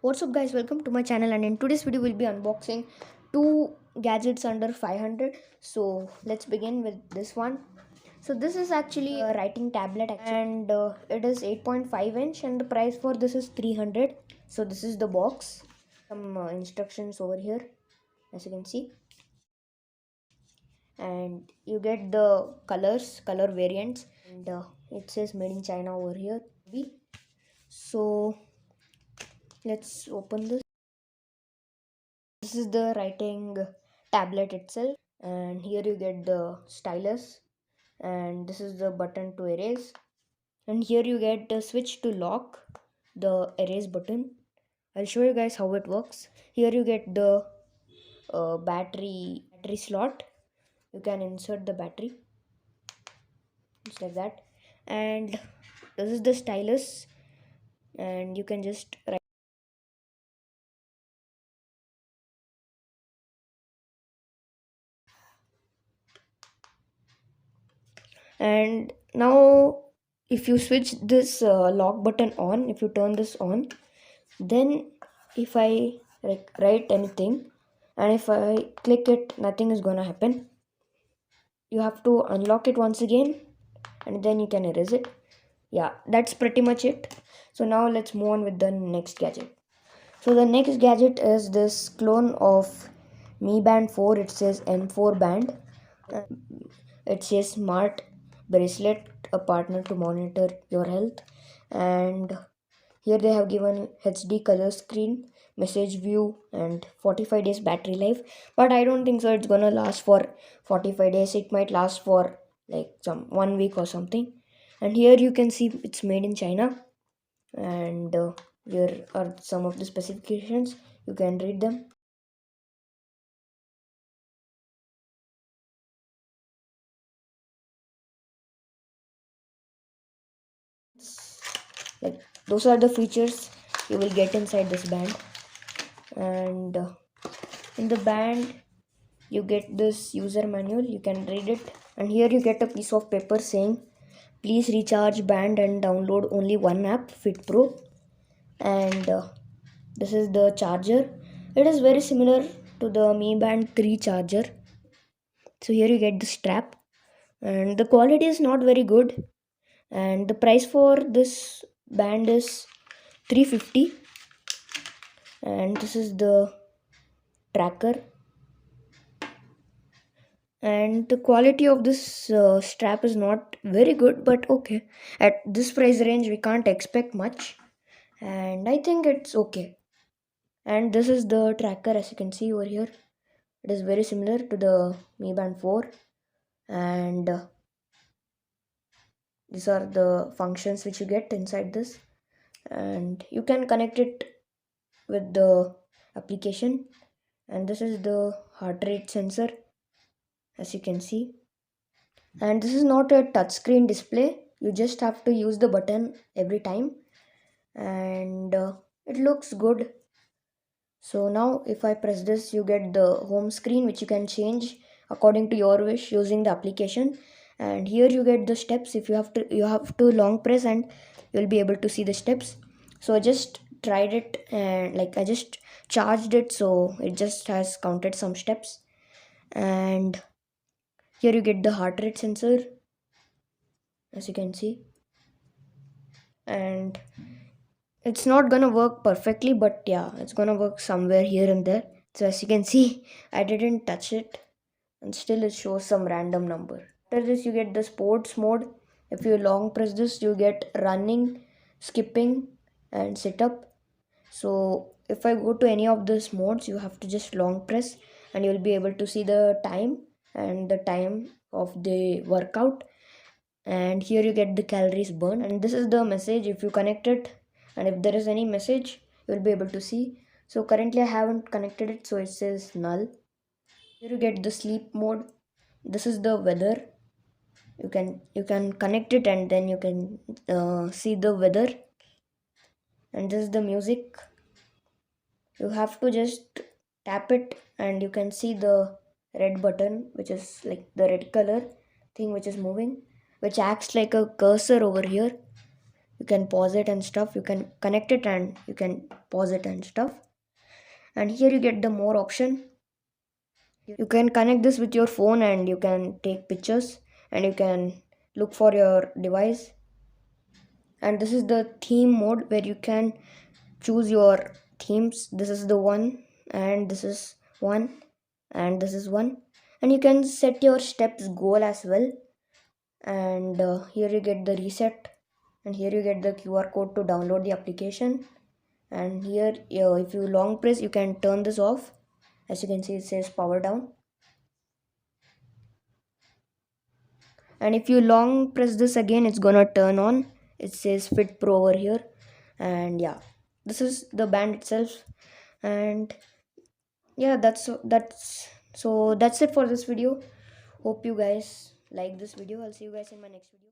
What's up guys, welcome to my channel, and in today's video we'll be unboxing two gadgets under 500. So let's begin with this one. So this is actually a writing tablet and it is 8.5 inch and the price for this is 300. So this is the box, some instructions over here as you can see, and you get the color variants, and it says made in China over here. So let's open this. This is the writing tablet itself, and here you get the stylus, and this is the button to erase, and here you get the switch to lock the erase button. I'll show you guys how it works. Here you get the battery slot. You can insert the battery just like that, and this is the stylus, and you can just write. And now if you switch this lock button on, if you turn this on, then if I write anything and if I click it, nothing is gonna happen. You have to unlock it once again and then you can erase it. Yeah, that's pretty much it. So now let's move on with the next gadget. So the next gadget is this clone of Mi Band 4. It says M4 band. It says smart bracelet, a partner to monitor your health. And here they have given HD color screen, message view, and 45 days battery life. But I don't think so it's gonna last for 45 days. It might last for like some 1 week or something. And here you can see it's made in China. And here are some of the specifications. You can read them. Like those are the features you will get inside this band. And in the band you get this user manual, you can read it, and here you get a piece of paper saying please recharge band and download only one app, Fit Pro. And this is the charger. It is very similar to the Mi Band 3 charger. So here you get the strap, and the quality is not very good, and the price for this band is 350. And this is the tracker, and the quality of this strap is not very good, but okay, at this price range we can't expect much, and I think it's okay. And this is the tracker, as you can see over here. It is very similar to the Mi Band 4, and these are the functions which you get inside this, and you can connect it with the application. And this is the heart rate sensor, as you can see. And this is not a touchscreen display, you just have to use the button every time, and it looks good. So now if I press this, you get the home screen which you can change according to your wish using the application. And here you get the steps. If you have to long press and you'll be able to see the steps. So I just tried it, and like I just charged it, so it just has counted some steps. And here you get the heart rate sensor, as you can see. And it's not gonna work perfectly, but yeah, it's gonna work somewhere here and there. So as you can see, I didn't touch it, and still it shows some random number. After this you get the sports mode. If you long press this, you get running, skipping, and sit up. So if I go to any of these modes, you have to just long press, and you'll be able to see the time and the time of the workout. And here you get the calories burned, and this is the message if you connect it, and if there is any message you'll be able to see. So currently I haven't connected it, so it says null. Here you get the sleep mode. This is the weather. You can connect it, and then you can see the weather. And this is the music. You have to just tap it, and you can see the red button, which is like the red color thing which is moving, which acts like a cursor over here. you can pause it and stuff. You can connect it and you can pause it and stuff. And here you get the more option. You can connect this with your phone and you can take pictures and you can look for your device. And this is the theme mode where you can choose your themes. This is the one, and this is one, and this is one. And you can set your steps goal as well. And here you get the reset, and here you get the QR code to download the application. And here if you long press, you can turn this off. As you can see, it says power down. And if you long press this again, it's gonna turn on. It says Fit Pro over here. And yeah, this is the band itself. And yeah, that's it for this video. Hope you guys like this video. I'll see you guys in my next video.